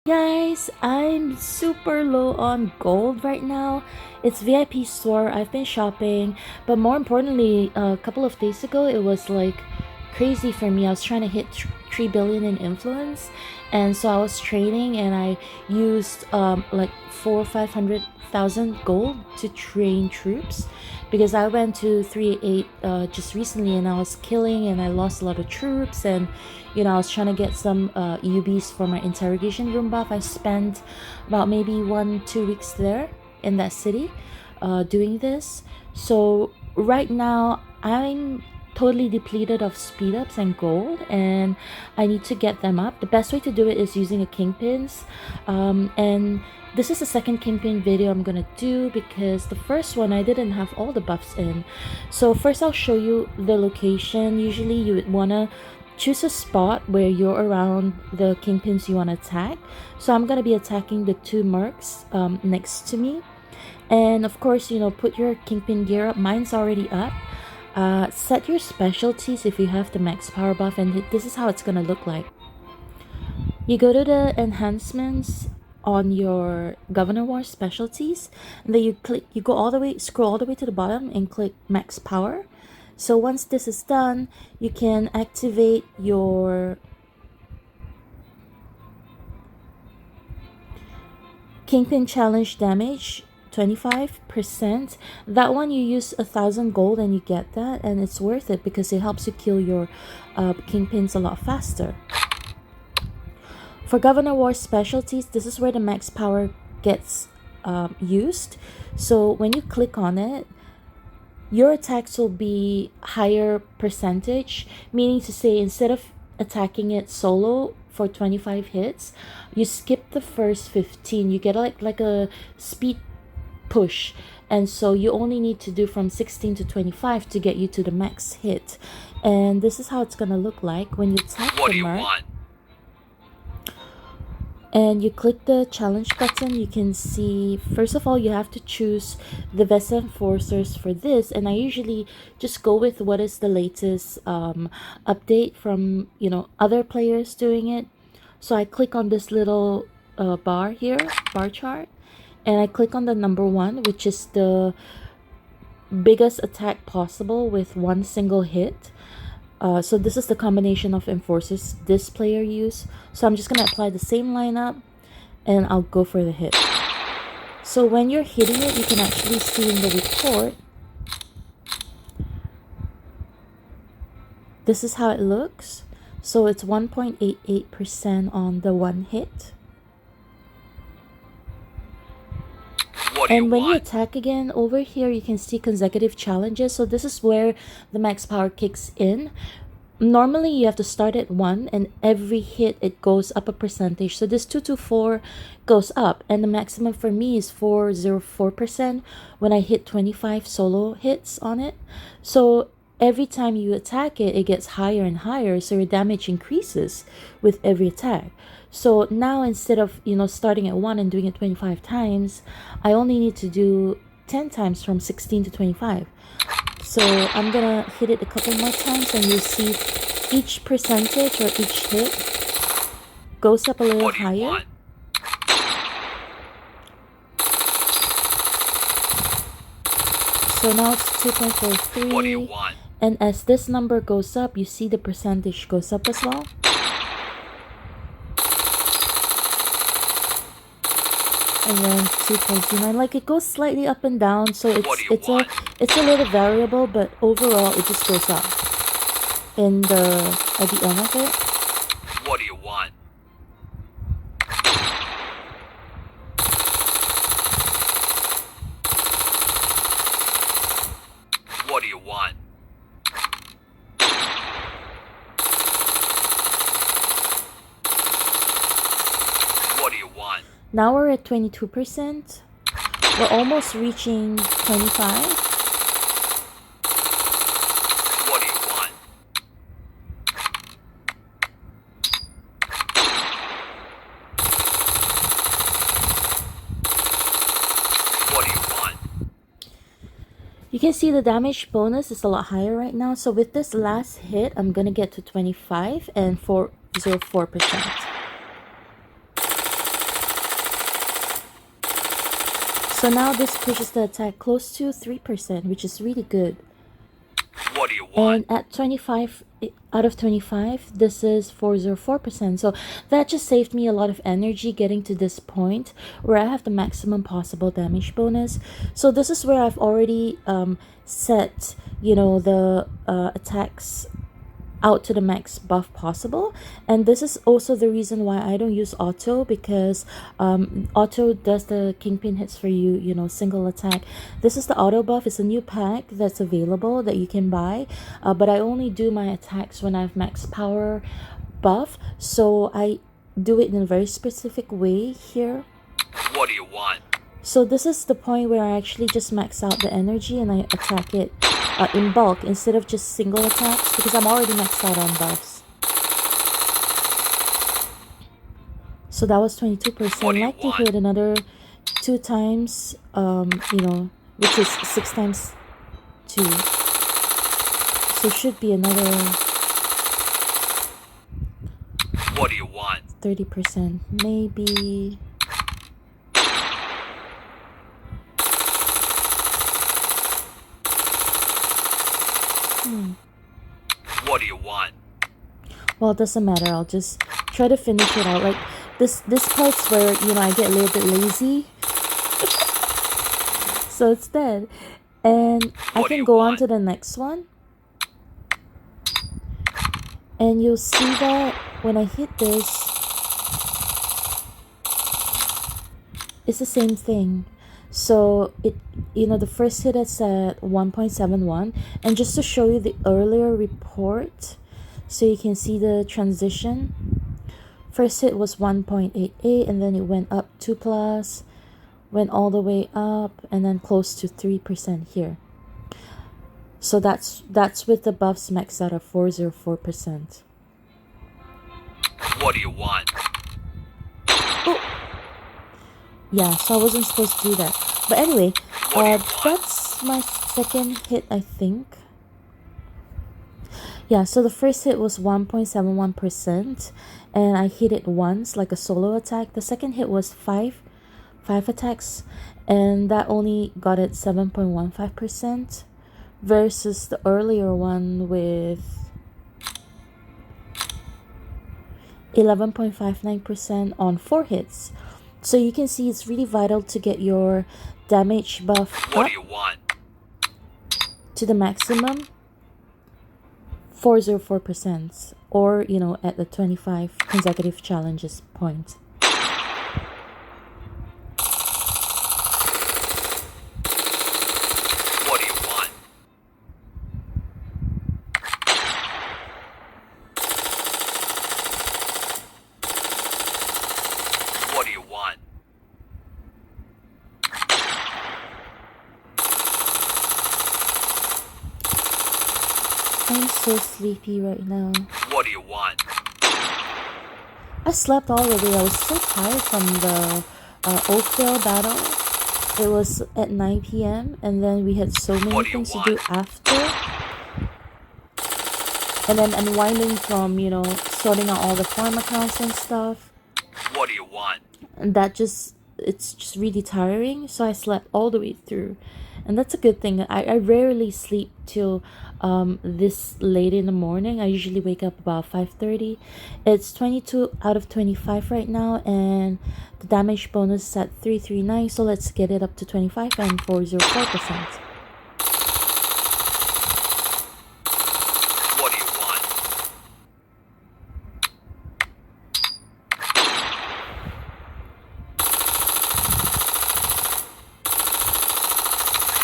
Guys, I'm super low on gold right now. It's VIP store. I've been shopping, but more importantly, a couple of days ago, it was like crazy for me. I was trying to hit 3 billion in influence, and so I was training, and I used like 400,000 or 500,000 gold to train troops because I went to 3-8 just recently, and I was killing, and I lost a lot of troops, and I was trying to get some UBs for my interrogation room buff. I spent about maybe 1-2 weeks there in that city doing this. So right now I'm totally depleted of speed ups and gold, and I need to get them up. The best way to do it is using a kingpins, and this is the second kingpin video I'm gonna do because the first one I didn't have all the buffs in. So first I'll show you the location. Usually you would wanna choose a spot where you're around the kingpins you want to attack. So I'm going to be attacking the two mercs next to me. And of course, put your kingpin gear up. Mine's already up. Set your specialties if you have the max power buff, and this is how it's going to look like. You go to the enhancements on your Governor War specialties, and then you go all the way, scroll all the way to the bottom and click max power. So once this is done, you can activate your Kingpin challenge damage 25%. That one you use 1,000 gold and you get that, and it's worth it because it helps you kill your Kingpins a lot faster. For Governor War specialties, this is where the max power gets used. So when you click on it, your attacks will be higher percentage, meaning to say instead of attacking it solo for 25 hits, you skip the first 15. You get like a speed push, and so you only need to do from 16 to 25 to get you to the max hit. And this is how it's gonna look like when you attack the merc. And you click the challenge button. You can see, first of all, you have to choose the best enforcers for this, and I usually just go with what is the latest update from other players doing it. So I click on this little bar here, bar chart, and I click on the number 1, which is the biggest attack possible with one single hit. So this is the combination of enforcers this player used. So I'm just going to apply the same lineup, and I'll go for the hit. So when you're hitting it, you can actually see in the report, this is how it looks. So it's 1.88% on the one hit. And when you attack again, over here you can see consecutive challenges. So this is where the max power kicks in. Normally you have to start at 1, and every hit it goes up a percentage. So this 224 goes up, and the maximum for me is 404% when I hit 25 solo hits on it. So every time you attack it, it gets higher and higher, so your damage increases with every attack. So now instead of starting at 1 and doing it 25 times, I only need to do 10 times from 16 to 25. So I'm gonna hit it a couple more times, and you'll see each percentage or each hit goes up a little higher. So now it's 2.43, and as this number goes up, you see the percentage goes up as well. And then 2.29, like it goes slightly up and down, so it's a little variable, but overall it just goes up in at the end of it. What do you want? What do you want? What do you want? Now we're at 22%. We're almost reaching 25. What do you want? What do you want? You can see the damage bonus is a lot higher right now. So with this last hit, I'm gonna get to 25 and 404%. So now this pushes the attack close to 3%, which is really good. What do you want? And at 25 out of 25, this is 404%. So that just saved me a lot of energy getting to this point where I have the maximum possible damage bonus. So this is where I've already set, the attacks out to the max buff possible, and this is also the reason why I don't use auto, because auto does the kingpin hits for you, single attack. This is the auto buff. It's a new pack that's available that you can buy, but I only do my attacks when I have max power buff, so I do it in a very specific way here. What do you want? So this is the point where I actually just max out the energy and I attack it in bulk instead of just single attacks, because I'm already maxed out on buffs. So that was 22%. I'd like to hit another 2 times, which is 6 times 2. So should be another What do you want? 30%, maybe. What do you want? Well, it doesn't matter. I'll just try to finish it out. Like this part's where I get a little bit lazy. So it's dead, and I can go on to the next one, and you'll see that when I hit this, it's the same thing. So it, the first hit is at 1.71, and just to show you the earlier report, so you can see the transition. First hit was 1.88, and then it went up 2+, went all the way up, and then close to 3% here. So that's with the buffs maxed out at 404%. What do you want? Oh. Yeah, so I wasn't supposed to do that. But anyway, that's my second hit, I think. Yeah, so the first hit was 1.71%, and I hit it once, like a solo attack. The second hit was five attacks, and that only got it 7.15%, versus the earlier one with 11.59% on 4 hits. So you can see it's really vital to get your damage buff What up do you want? to the maximum, 404%, or at the 25 consecutive challenges point. What do you want? What do you want? I'm so sleepy right now. What do you want? I slept all the way. I was so tired from the Oakdale battle. It was at 9 p.m. and then we had so many things to do after. And then unwinding from, sorting out all the farm accounts and stuff. What do you want? And it's just really tiring. So I slept all the way through. And that's a good thing. I rarely sleep till this late in the morning. I usually wake up about 5:30. It's 22 out of 25 right now, and the damage bonus is at 339. So let's get it up to 25 and 404%. What do you want?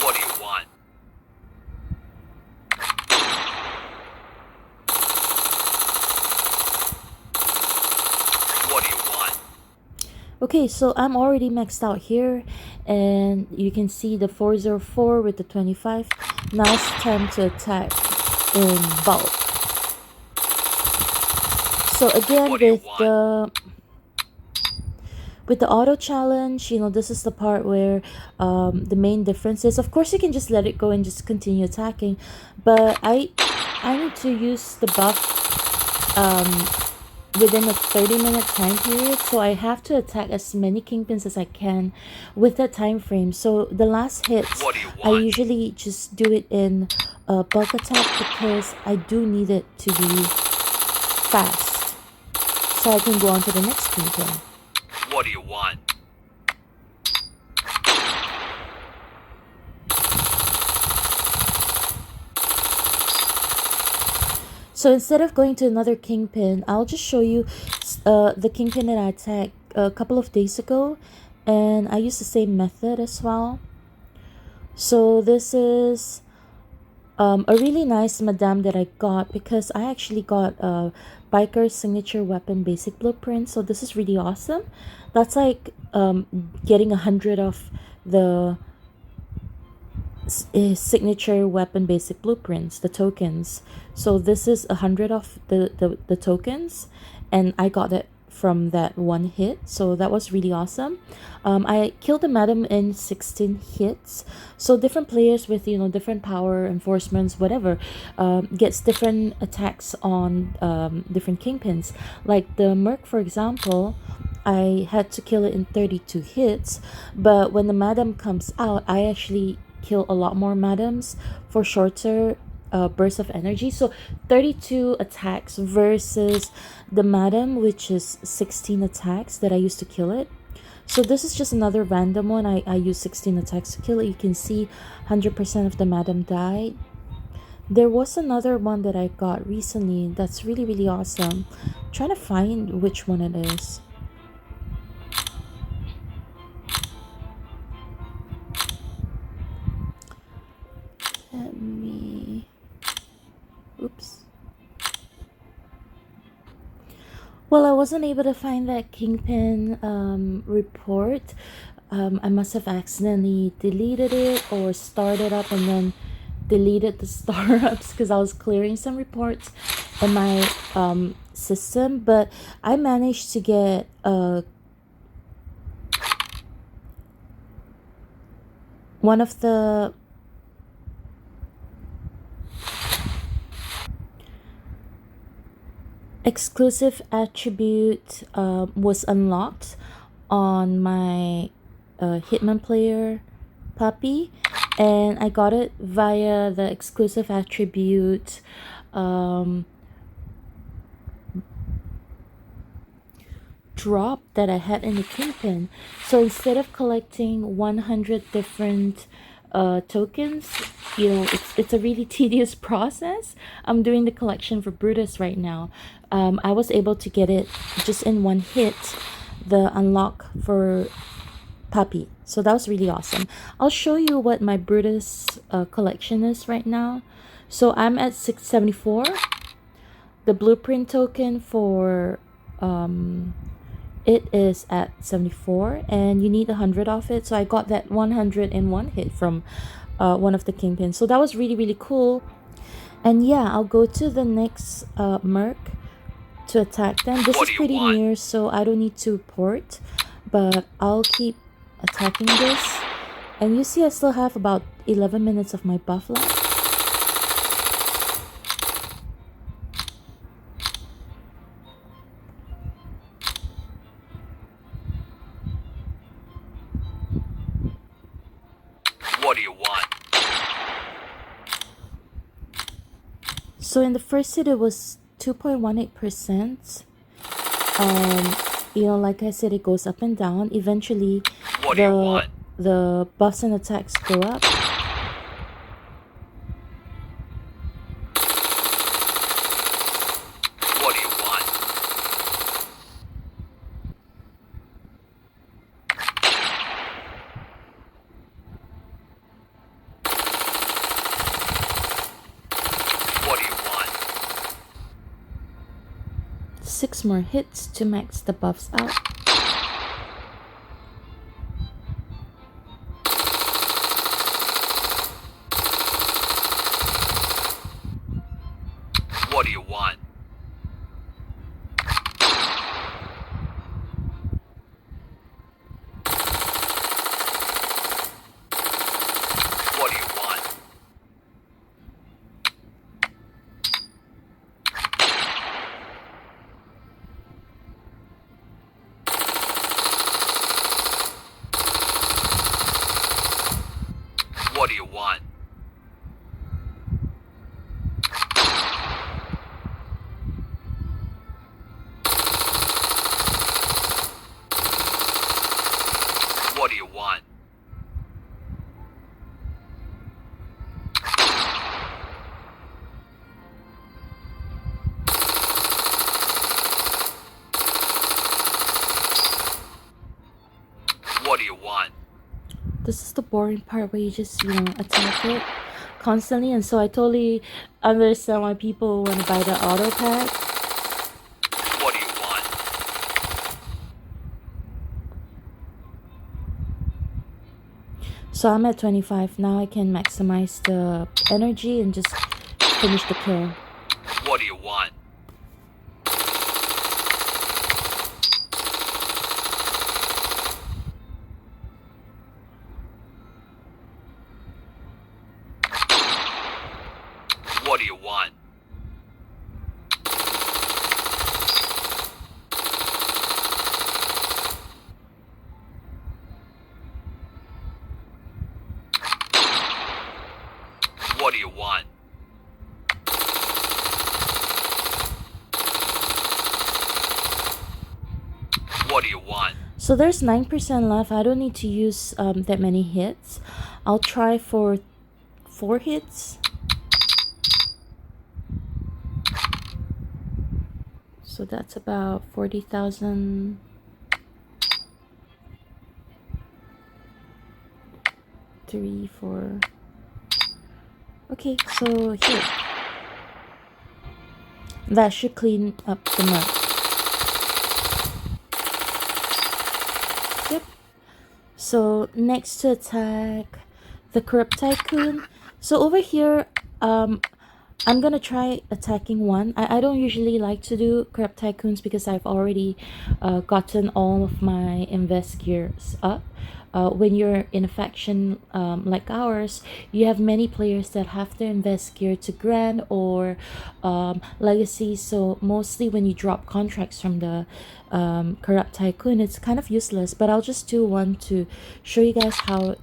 What do you want? What do you want? Okay, so I'm already maxed out here, and you can see the 404 with the 25. Now it's time to attack in bulk. So again, with the auto challenge, this is the part where the main difference is, of course you can just let it go and just continue attacking, but I need to use the buff within a 30-minute time period, so I have to attack as many kingpins as I can with that time frame. So the last hits, What do you I want? usually just do it in a bulk attack because I do need it to be fast so I can go on to the next kingpin. What do you want? So instead of going to another kingpin, I'll just show you the kingpin that I attacked a couple of days ago, and I use the same method as well. So this is a really nice madame that I got because I actually got a biker signature weapon basic blueprint. So this is really awesome. That's like getting 100 of the signature weapon basic blueprints, the tokens. So this is 100 of the tokens, and I got it from that one hit, so that was really awesome. I killed the madam in 16 hits, so different players with different power enforcements, whatever, gets different attacks on different kingpins. Like the merc, for example, I had to kill it in 32 hits, but when the madam comes out, I actually kill a lot more madams for shorter bursts of energy. So 32 attacks versus the madam, which is 16 attacks that I used to kill it. So this is just another random one. I used 16 attacks to kill it. You can see 100% of the madam died. There was another one that I got recently that's really, really awesome. I'm trying to find which one it is. Let me... Oops. Well, I wasn't able to find that Kingpin report. I must have accidentally deleted it or started up and then deleted the startups because I was clearing some reports in my system. But I managed to get one of the exclusive attribute was unlocked on my hitman player puppy, and I got it via the exclusive attribute drop that I had in the kingpin. So instead of collecting 100 different tokens, it's a really tedious process. I'm doing the collection for Brutus right now. I was able to get it just in one hit, the unlock for puppy. So that was really awesome. I'll show you what my Brutus collection is right now. So I'm at 674. The blueprint token for it is at 74, and you need 100 of it. So I got that 100 in one hit from one of the kingpins. So that was really, really cool. And yeah, I'll go to the next merc to attack them. This What is do you pretty want? near, so I don't need to port, but I'll keep attacking this. And you see I still have about 11 minutes of my buff left. What do you want? So in the first hit, it was 2.18%. Like I said, it goes up and down. Eventually, What do you want? the buffs and attacks go up. What do you want? What do you want? 6 more hits to max the buffs out. What do you want? What do you want? want? What do you want? This is the boring part where you just, attack it constantly, and so I totally understand why people want to buy the auto pack. What do you want? So I'm at 25 now. I can maximize the energy and just finish the kill. What do you want? What do you want? What do you want? What do you want? So there's 9% left. I don't need to use that many hits. I'll try for 4 hits. So that's about 40,000. Three, 4. Okay, so here. That should clean up the mud. Yep. So next to attack the corrupt tycoon. So over here, I'm gonna try attacking one. I don't usually like to do corrupt tycoons because I've already gotten all of my invest gears up. When you're in a faction like ours, you have many players that have to invest gear to Grand or Legacy. So mostly when you drop contracts from the corrupt tycoon, it's kind of useless. But I'll just do one to show you guys how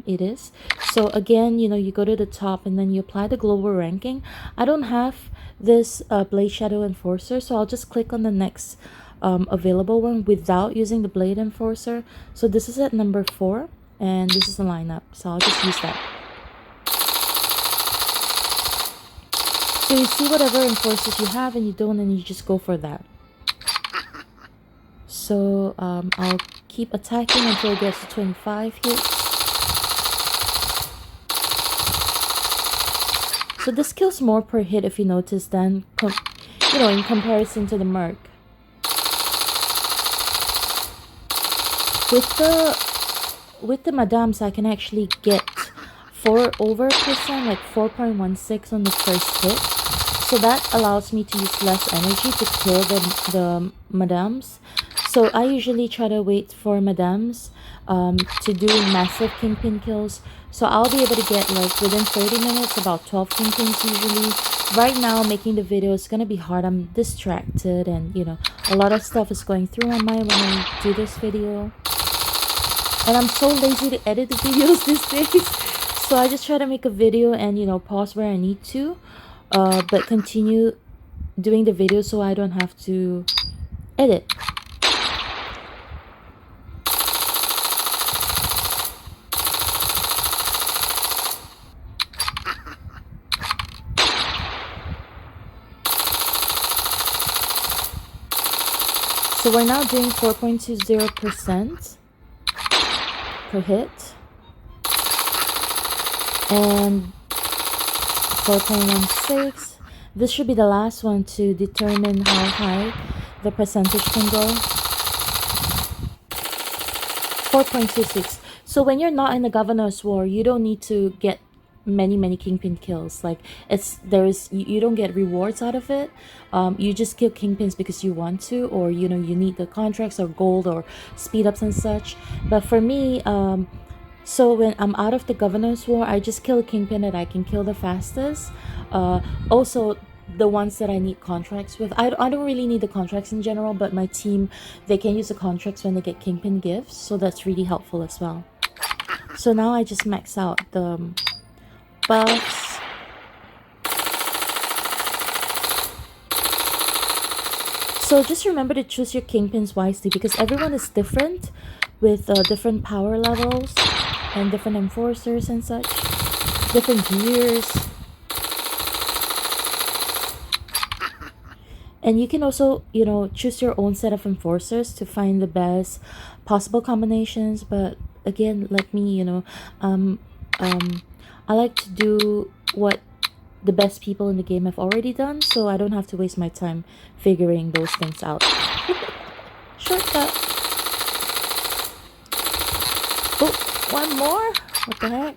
it is. So again, you go to the top and then you apply the global ranking. I don't have this Blade Shadow Enforcer, so I'll just click on the next available one without using the Blade Enforcer. So this is at number 4 and this is the lineup, so I'll just use that. So you see whatever enforcers you have and you don't, and you just go for that. So I'll keep attacking until it gets to 25 hits. So this kills more per hit if you notice than in comparison to the Merc. With the Madams, I can actually get 4% like 4.16 on the first hit. So that allows me to use less energy to kill the Madams. So I usually try to wait for Madams to do massive Kingpin kills. So I'll be able to get like within 30 minutes about 12 Kingpins usually. Right now making the video is gonna be hard. I'm distracted and a lot of stuff is going through my mind when I do this video. And I'm so lazy to edit the videos these days. So I just try to make a video and pause where I need to. But continue doing the video so I don't have to edit. So we're now doing 4.20% per hit and 4.16. This should be the last one to determine how high the percentage can go. 4.26. So when you're not in the Governor's War, you don't need to get many Kingpin kills. Like you don't get rewards out of it. You just kill Kingpins because you want to, or you need the contracts or gold or speed ups and such. But for me, so when I'm out of the Governor's War, I just kill a Kingpin that I can kill the fastest. Also the ones that I need contracts with. I don't really need the contracts in general, but my team, they can use the contracts when they get Kingpin gifts, so that's really helpful as well. So now I just max out the buffs. So just remember to choose your kingpins wisely because everyone is different with different power levels and different enforcers and such, different gears. And you can also, choose your own set of enforcers to find the best possible combinations. But again, like me, I like to do what the best people in the game have already done, so I don't have to waste my time figuring those things out. Shortcut. Oh, one more? What the heck?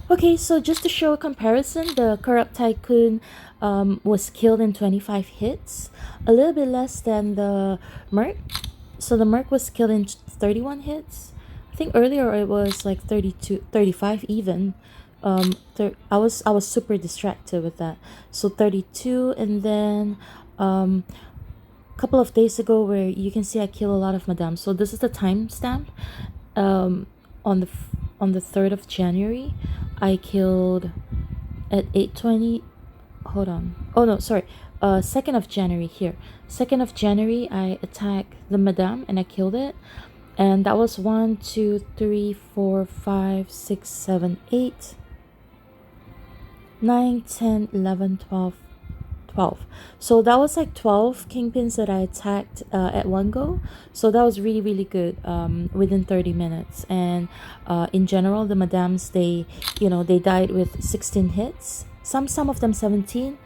Okay, so just to show a comparison, the Corrupt Tycoon was killed in 25 hits, a little bit less than the Merc. So the Merc was killed in 31 hits. I think earlier it was like 32, 35 even. I was super distracted with that. So 32, and then a couple of days ago where you can see I kill a lot of Madame. So this is the timestamp. On the 3rd of January, I killed at 8:20. Hold on. Oh no, sorry. 2nd of January here. 2nd of January, I attacked the Madame and I killed it. And that was 1, 2, 3, 4, 5, 6, 7, 8, 9, 10, 11, 12. So that was like 12 kingpins that I attacked at one go. So that was really, really good within 30 minutes. And in general, the Madames, they died with 16 hits. Some of them 17,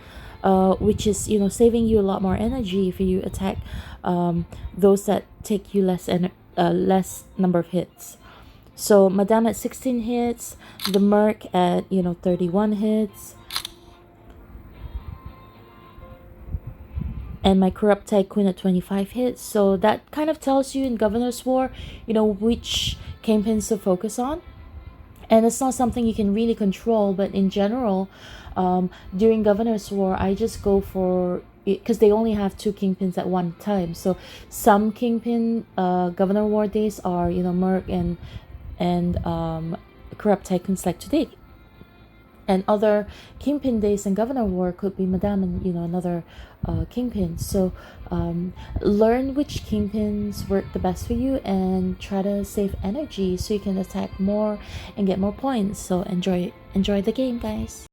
which is, saving you a lot more energy if you attack those that take you less number of hits. So Madame at 16 hits, the Merc at 31 hits, and my Corrupt Tycoon at 25 hits. So that kind of tells you in Governor's War, which kingpins to focus on. And it's not something you can really control, but in general, during Governor's War, I just go for it because they only have 2 kingpins at one time. So some kingpin Governor War days are Merc and Corrupt Tycoons like today. And other kingpin days in Governor War could be Madame and another kingpin. So learn which kingpins work the best for you and try to save energy so you can attack more and get more points. So enjoy the game, guys.